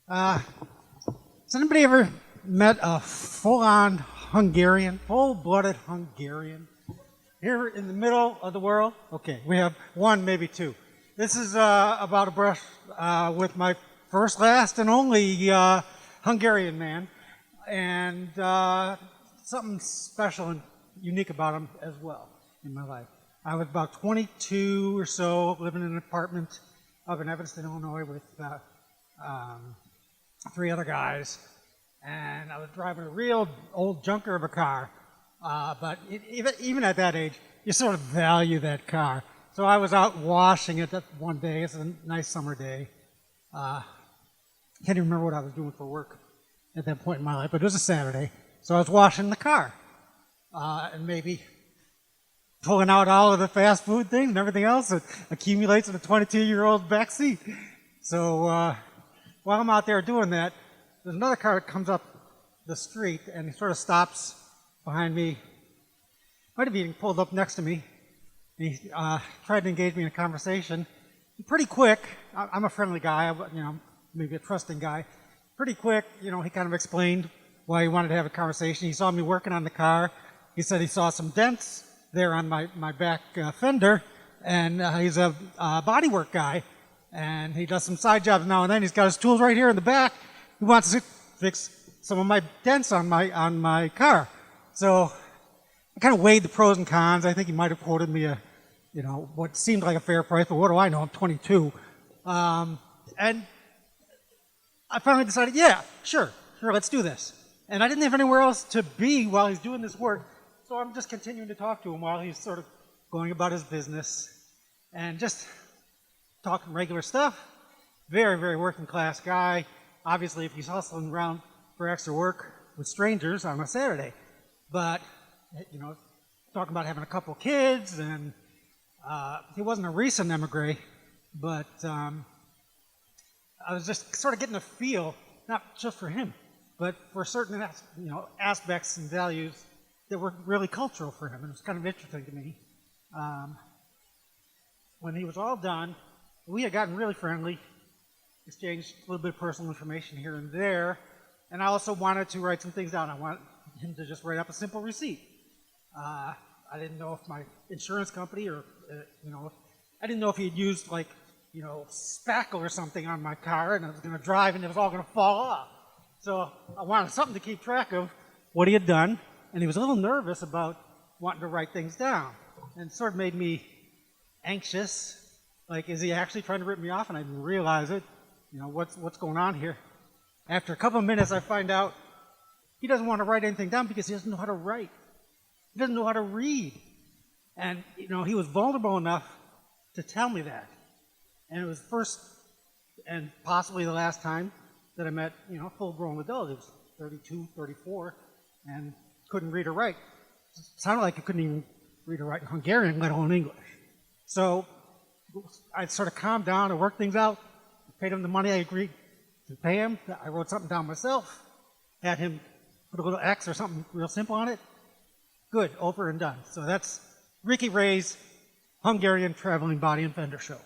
Uh, has anybody ever met a full-on Hungarian, full-blooded Hungarian? Here in the middle of the world? Okay, we have one, maybe two. This is about a brush with my first, last, and only Hungarian man, and something special and unique about him as well in my life. I was about 22 or so, living in an apartment up in Evanston, Illinois, with 3 other guys, and I was driving a real old junker of a car. But even at that age, you sort of value that car. So I was out washing it that one day. It's a nice summer day. Can't even remember what I was doing for work at that point in my life, but it was a Saturday. So I was washing the car and maybe pulling out all of the fast food things and everything else that accumulates in a 22-year-old backseat. So while I'm out there doing that, there's another car that comes up the street and he sort of stops behind me. Might have even pulled up next to me. He tried to engage me in a conversation. Pretty quick, I'm a friendly guy, maybe a trusting guy. Pretty quick, he kind of explained why he wanted to have a conversation. He saw me working on the car. He said he saw some dents there on my back fender, and he's a bodywork guy, and he does some side jobs now and then. He's got his tools right here in the back. He wants to fix some of my dents on my car. So I kind of weighed the pros and cons. I think he might have quoted me what seemed like a fair price, but what do I know? I'm 22. And I finally decided, yeah, sure, let's do this. And I didn't have anywhere else to be while he's doing this work, so I'm just continuing to talk to him while he's sort of going about his business and just talking regular stuff. Very, very working class guy. Obviously, if he's hustling around for extra work with strangers on a Saturday. But, talking about having a couple kids, and he wasn't a recent emigre, but I was just sort of getting a feel, not just for him, but for certain aspects and values that were really cultural for him, and it was kind of interesting to me. When he was all done, we had gotten really friendly, exchanged a little bit of personal information here and there, and I also wanted to write some things down. I wanted him to just write up a simple receipt. I didn't know if my insurance company or, I didn't know if he had used spackle or something on my car, and I was going to drive and it was all going to fall off. So I wanted something to keep track of what he had done, and he was a little nervous about wanting to write things down, and it sort of made me anxious. Like, is he actually trying to rip me off? And I didn't realize it. What's going on here? After a couple of minutes, I find out he doesn't want to write anything down because he doesn't know how to write. He doesn't know how to read. And, he was vulnerable enough to tell me that. And it was the first and possibly the last time that I met, a full-grown adult. He was 32, 34, and couldn't read or write. It sounded like he couldn't even read or write in Hungarian, let alone English. So I sort of calmed down and worked things out, paid him the money I agreed to pay him. I wrote something down myself, had him put a little X or something real simple on it. Good, over and done. So that's Ricky Ray's Hungarian Traveling Body and Fender Show.